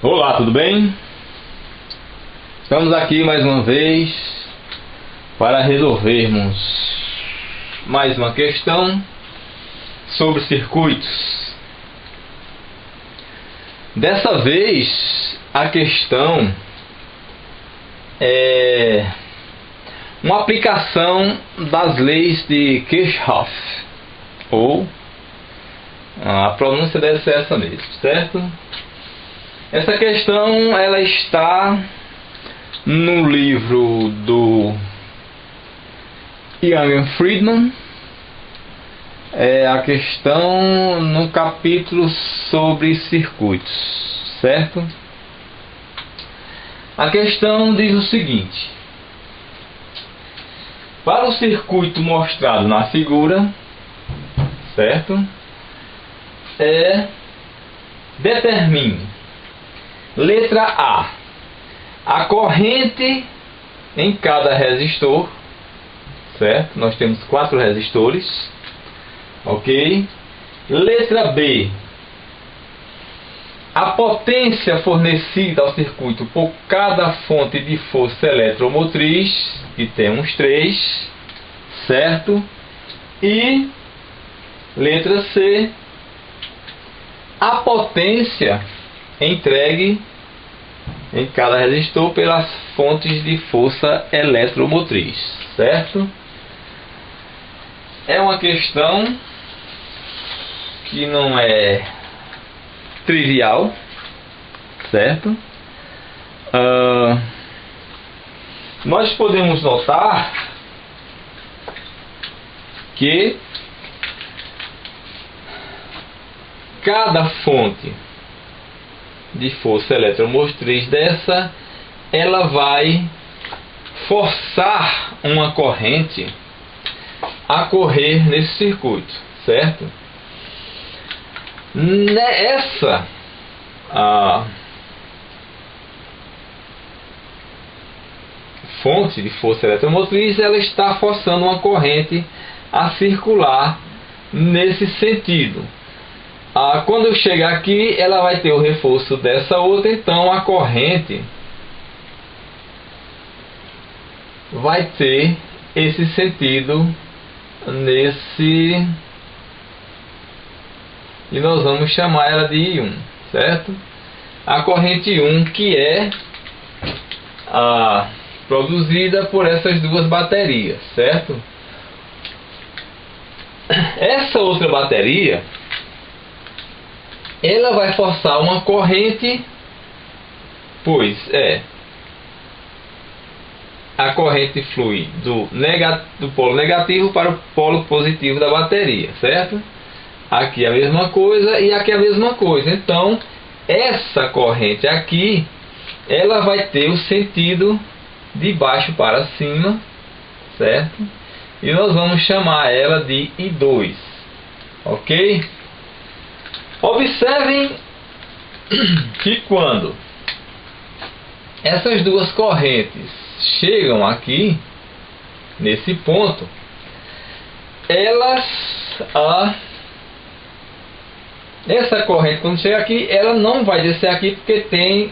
Olá, tudo bem? Estamos aqui mais uma vez para resolvermos mais uma questão sobre circuitos. Dessa vez a questão é uma aplicação das leis de Kirchhoff, ou a pronúncia deve ser essa mesmo, certo? Essa questão ela está no livro do Young Friedman. É a questão no capítulo sobre circuitos, certo? A questão diz o seguinte: para o circuito mostrado na figura, certo? Determine, letra A corrente em cada resistor, certo? Nós temos 4 resistores, ok? Letra B, a potência fornecida ao circuito por cada fonte de força eletromotriz, que temos 3, certo? E letra C, a potência entregue em cada resistor pelas fontes de força eletromotriz, certo? É uma questão que não é trivial, certo? Nós podemos notar que cada fonte de força eletromotriz dessa, ela vai forçar uma corrente a correr nesse circuito, certo? Essa fonte de força eletromotriz, ela está forçando uma corrente a circular nesse sentido. Quando eu chegar aqui, ela vai ter o reforço dessa outra, então a corrente vai ter esse sentido nesse, e nós vamos chamar ela de I1, certo? A corrente I1 que é produzida por essas duas baterias, certo? Essa outra bateria, ela vai forçar uma corrente, pois a corrente flui do polo negativo para o polo positivo da bateria, certo? Aqui é a mesma coisa e aqui é a mesma coisa. Então, essa corrente aqui, ela vai ter o sentido de baixo para cima, certo? E nós vamos chamar ela de I2, ok? Observem que quando essas duas correntes chegam aqui, nesse ponto, essa corrente, quando chega aqui, ela não vai descer aqui, porque tem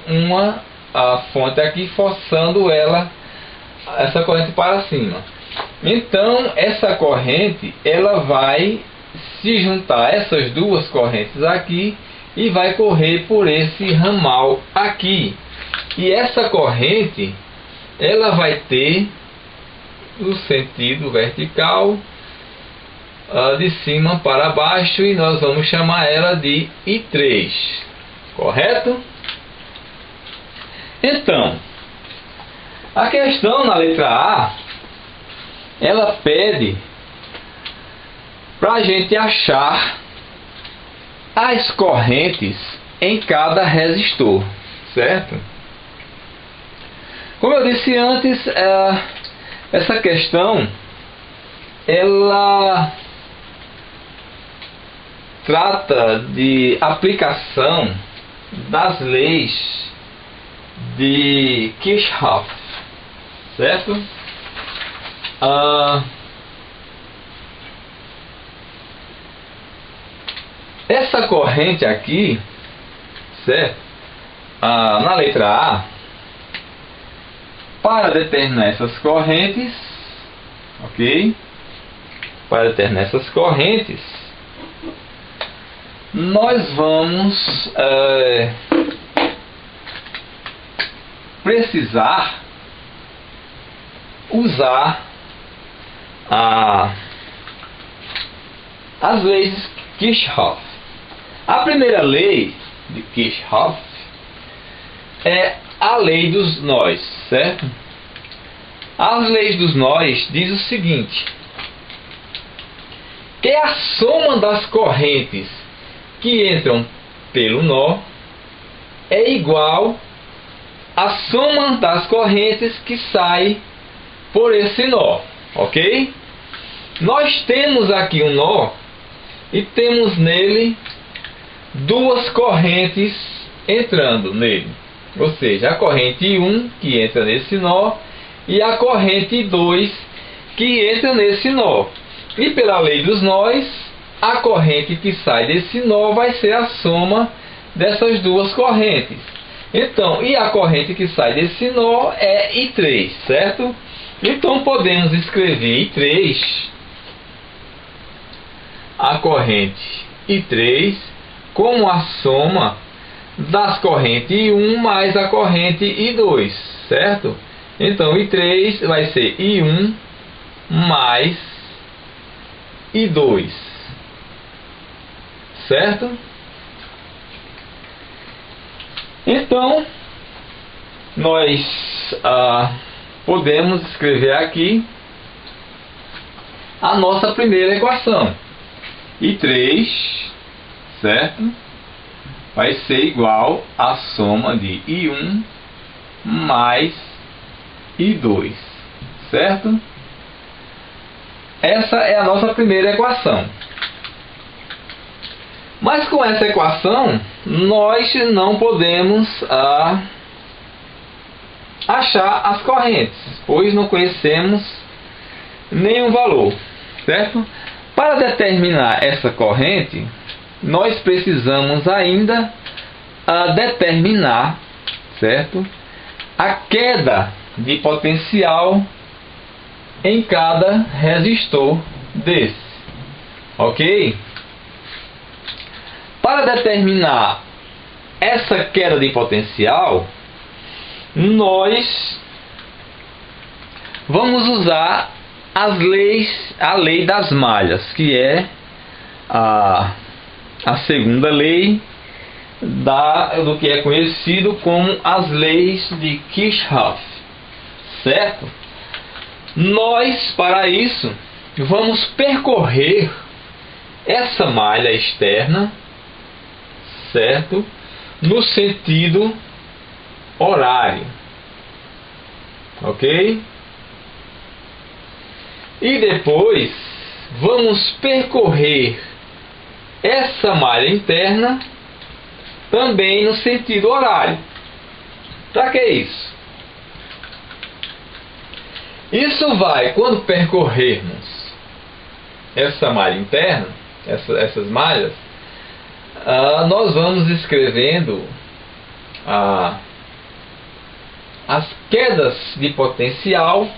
a fonte aqui forçando essa corrente para cima. Então, essa corrente, ela vai se juntar a essas duas correntes aqui e vai correr por esse ramal aqui. E essa corrente, ela vai ter o sentido vertical, de cima para baixo, e nós vamos chamar ela de I3, correto? Então, a questão na letra A, ela pede para a gente achar as correntes em cada resistor, certo? Como eu disse antes, essa questão ela trata de aplicação das leis de Kirchhoff, certo? Essa corrente aqui, certo? na letra A, para determinar essas correntes, ok? Para determinar essas correntes, nós vamos precisar usar as leis de Kirchhoff. A primeira lei de Kirchhoff é a lei dos nós, certo? As leis dos nós diz o seguinte: que a soma das correntes que entram pelo nó é igual à soma das correntes que saem por esse nó, ok? Nós temos aqui um nó e temos nele duas correntes entrando nele, ou seja, a corrente 1 que entra nesse nó e a corrente 2 que entra nesse nó. E pela lei dos nós, a corrente que sai desse nó vai ser a soma dessas duas correntes. Então, e a corrente que sai desse nó é I3, certo? Então podemos escrever I3, a corrente I3, como a soma das correntes I1 mais a corrente I2, certo? Então I3 vai ser I1 mais I2, certo? Então nós podemos escrever aqui a nossa primeira equação. I3, certo? Vai ser igual à soma de I1 mais I2, certo? Essa é a nossa primeira equação. Mas com essa equação, nós não podemos achar as correntes, pois não conhecemos nenhum valor, certo? Para determinar essa corrente, nós precisamos ainda determinar, certo, a queda de potencial em cada resistor desse, ok? Para determinar essa queda de potencial, nós vamos usar a lei das malhas, que é a segunda lei do que é conhecido como as leis de Kirchhoff, certo? Nós, para isso, vamos percorrer essa malha externa, certo? No sentido horário, ok? E depois vamos percorrer essa malha interna também no sentido horário. Para que isso? Isso vai, quando percorrermos essa malha interna, essas malhas, nós vamos escrevendo as quedas de potencial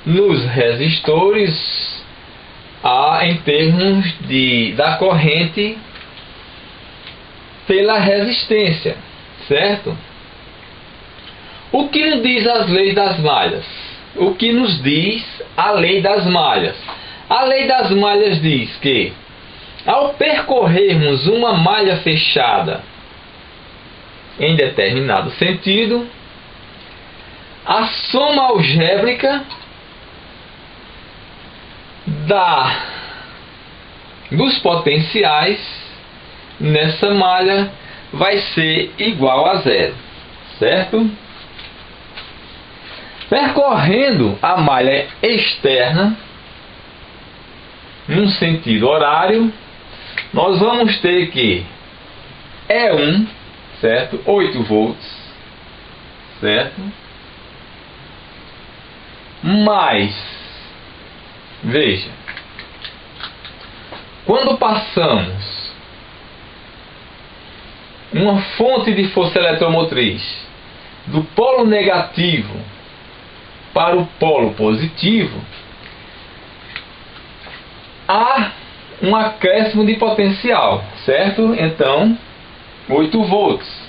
nos resistores em termos da corrente pela resistência, certo? O que nos diz as leis das malhas? O que nos diz a lei das malhas? A lei das malhas diz que ao percorrermos uma malha fechada em determinado sentido, a soma algébrica dos potenciais nessa malha vai ser igual a zero, certo? Percorrendo a malha externa num sentido horário, nós vamos ter que E1, certo? 8 volts, certo? Mais, veja, quando passamos uma fonte de força eletromotriz do polo negativo para o polo positivo, há um acréscimo de potencial, certo? Então, 8 volts.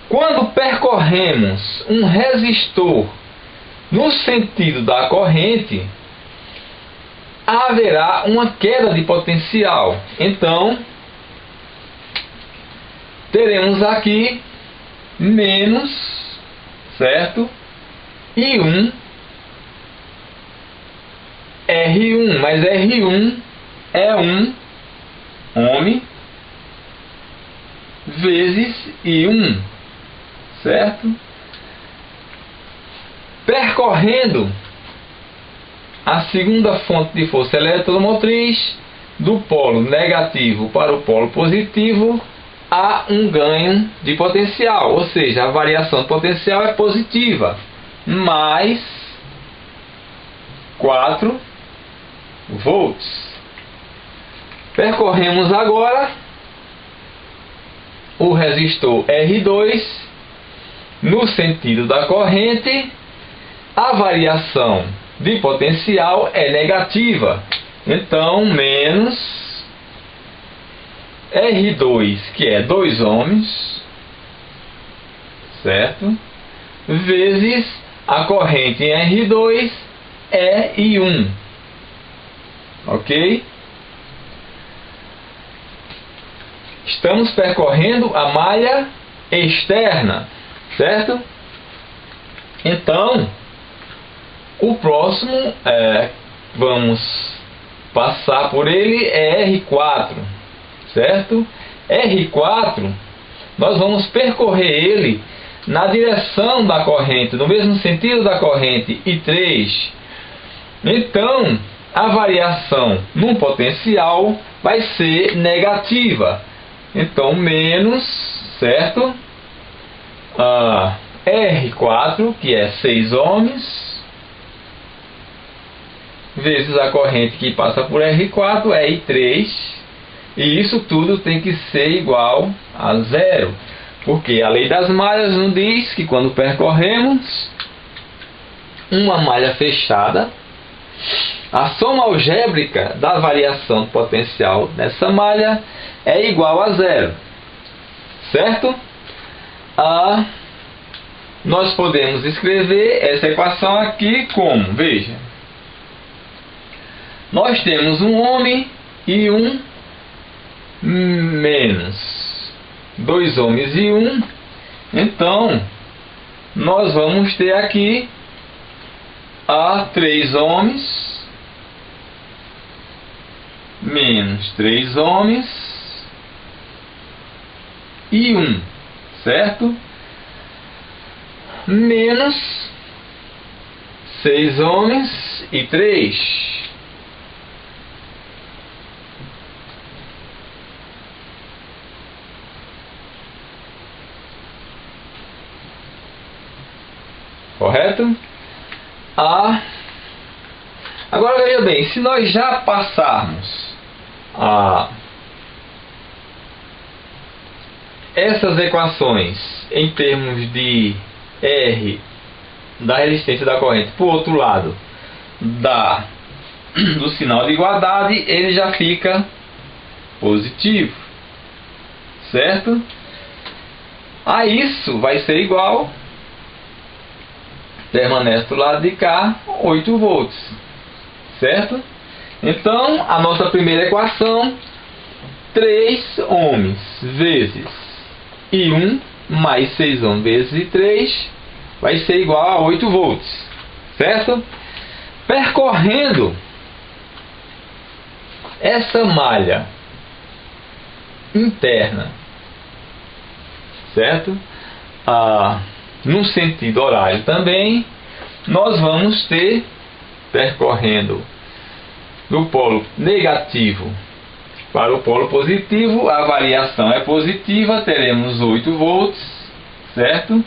Quando percorremos um resistor no sentido da corrente, haverá uma queda de potencial. Então, teremos aqui menos, certo? I1 R1, mas R1 é 1 ohm vezes I1, certo? Percorrendo a segunda fonte de força eletromotriz do polo negativo para o polo positivo, há um ganho de potencial, ou seja, a variação de potencial é positiva, mais 4 volts. Percorremos agora o resistor R2 no sentido da corrente, a variação de potencial é negativa, então menos R2, que é 2 ohms, certo? Vezes a corrente em R2 é I1, ok? Estamos percorrendo a malha externa, certo? Então, o próximo, vamos passar por ele, é R4, certo? R4, nós vamos percorrer ele na direção da corrente, no mesmo sentido da corrente I3. Então, a variação no potencial vai ser negativa. Então, menos, certo? R4, que é 6 ohms, vezes a corrente que passa por R4 é I3, e isso tudo tem que ser igual a zero, porque a lei das malhas nos diz que quando percorremos uma malha fechada, a soma algébrica da variação do potencial nessa malha é igual a zero, certo? Nós podemos escrever essa equação aqui como, veja, nós temos um ohm e um menos 2 ohms e 1, então nós vamos ter aqui a 3 ohms menos 3 ohms e 1, certo? Menos 6 ohms e 3. Correto? Agora veja bem, se nós já passarmos essas equações em termos de R da resistência da corrente para o outro lado do sinal de igualdade, ele já fica positivo, certo? A isso vai ser igual, permanece do lado de cá, 8 volts, certo? Então, a nossa primeira equação, 3 ohms vezes I1 mais 6 ohms vezes I3 vai ser igual a 8 volts, certo? Percorrendo essa malha interna, certo? No sentido horário também, nós vamos ter, percorrendo do polo negativo para o polo positivo, a variação é positiva, teremos 8 volts, certo?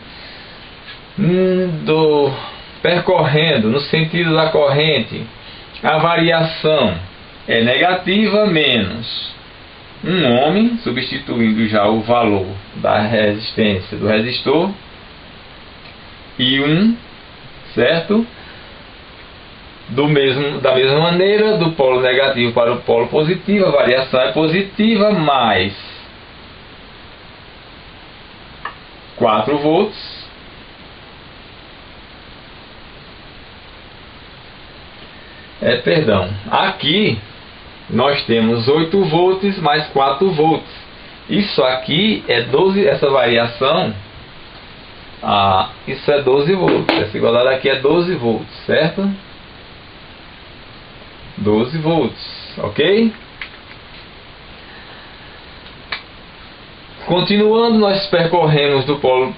Percorrendo no sentido da corrente, a variação é negativa, menos um ohm, substituindo já o valor da resistência do resistor, e 1, certo? Da mesma maneira, do polo negativo para o polo positivo, a variação é positiva, mais 4 volts, aqui nós temos 8 volts mais 4 volts. Isso aqui é 12, essa variação, isso é 12 volts. Essa igualdade aqui é 12 volts, certo? 12 volts, ok? Continuando, nós percorremos do polo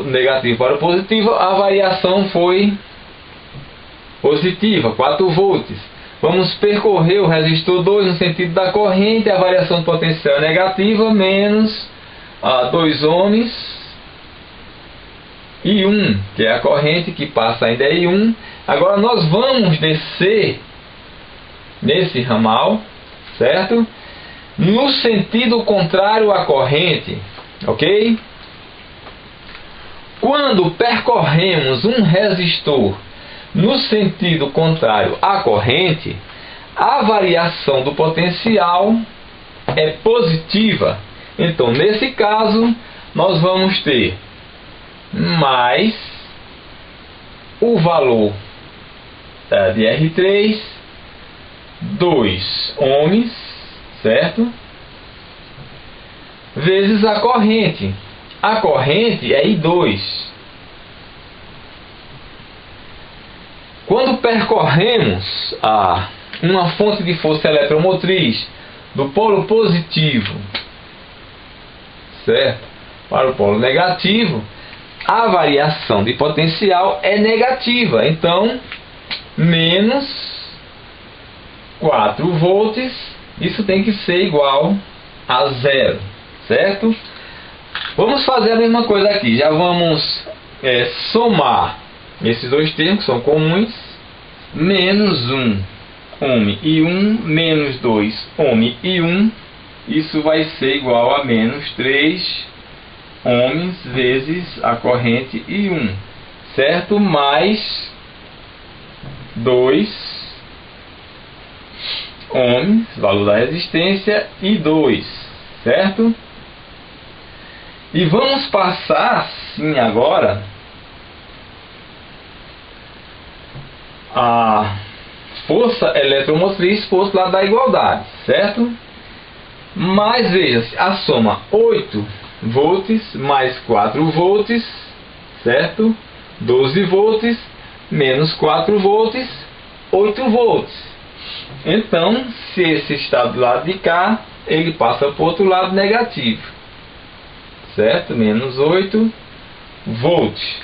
negativo para o positivo, a variação foi positiva, 4 volts. Vamos percorrer o resistor 2 no sentido da corrente, a variação de potencial é negativa, menos 2 ohms e 1, que é a corrente que passa ainda em 1. Agora nós vamos descer nesse ramal, certo? No sentido contrário à corrente, ok? Quando percorremos um resistor no sentido contrário à corrente, a variação do potencial é positiva. Então, nesse caso, nós vamos ter mais o valor de R3, 2 ohms, certo? Vezes a corrente. A corrente é I2. Quando percorremos uma fonte de força eletromotriz do polo positivo, certo, para o polo negativo, a variação de potencial é negativa. Então, menos 4 volts, isso tem que ser igual a 0, certo? Vamos fazer a mesma coisa aqui. Já vamos somar esses dois termos que são comuns. Menos 1 ohm e 1, menos 2 ohm e 1, isso vai ser igual a menos 3 ohms vezes a corrente e 1, certo? Mais 2 ohms, valor da resistência, e 2, certo? E vamos passar sim agora a força eletromotriz para o outro lado da igualdade, certo? Mas veja, a soma 8 volts mais 4 volts, certo? 12 volts menos 4 volts, 8 volts. Então, se esse está do lado de cá, ele passa para o outro lado negativo, certo? Menos 8 volts,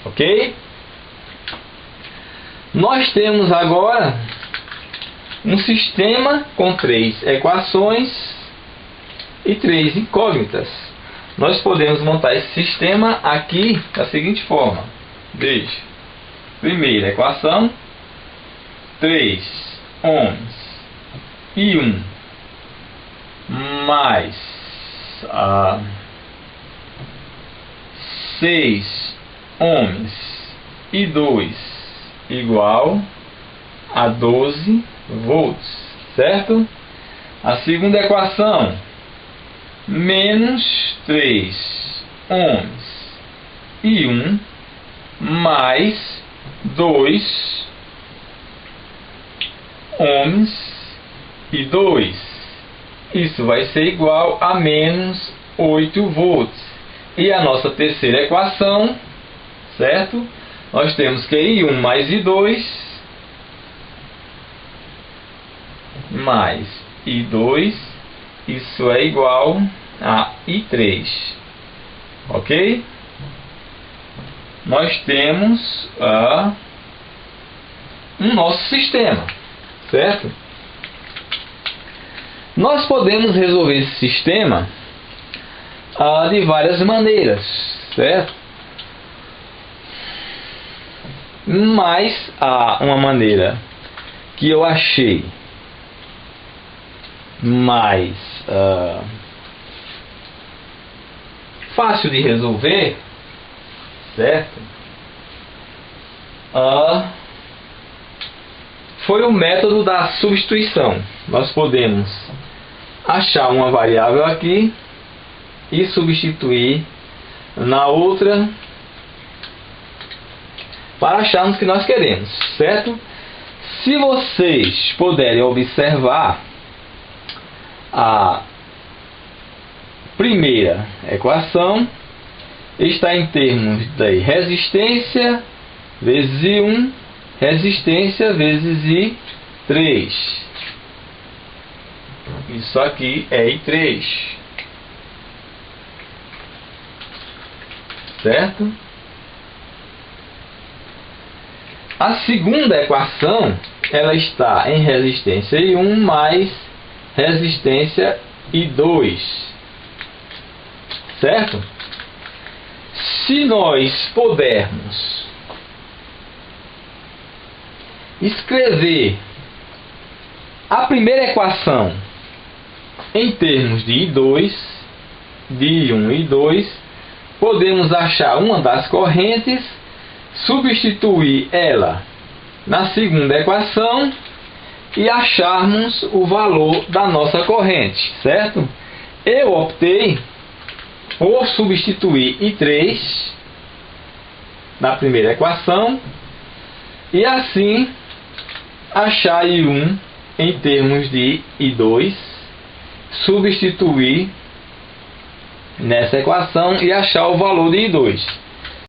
ok? Nós temos agora um sistema com 3 equações e 3 incógnitas. Nós podemos montar esse sistema aqui da seguinte forma. Veja, primeira equação, 3 ohms e 1 mais 6 ohms e 2 igual a 12 volts, certo? A segunda equação, menos 3 ohms e 1 mais 2 ohms e 2, isso vai ser igual a menos 8 volts. E a nossa terceira equação, certo? Nós temos que I1 mais I2 mais I2, isso é igual a I3, ok? Nós temos um nosso sistema, certo? Nós podemos resolver esse sistema de várias maneiras, certo? Mas uma maneira que eu achei mais fácil de resolver, certo? Foi o método da substituição. Nós podemos achar uma variável aqui e substituir na outra para acharmos o que nós queremos, certo? Se vocês puderem observar, a primeira equação está em termos de resistência vezes I1, resistência vezes I3. Isso aqui é I3, certo? A segunda equação, ela está em resistência I1 mais resistência I2, certo? Se nós pudermos escrever a primeira equação em termos de I2, de I1 e I2, podemos achar uma das correntes, substituir ela na segunda equação e acharmos o valor da nossa corrente, certo? Eu optei por substituir I3 na primeira equação e assim achar I1 em termos de I2, substituir nessa equação e achar o valor de I2.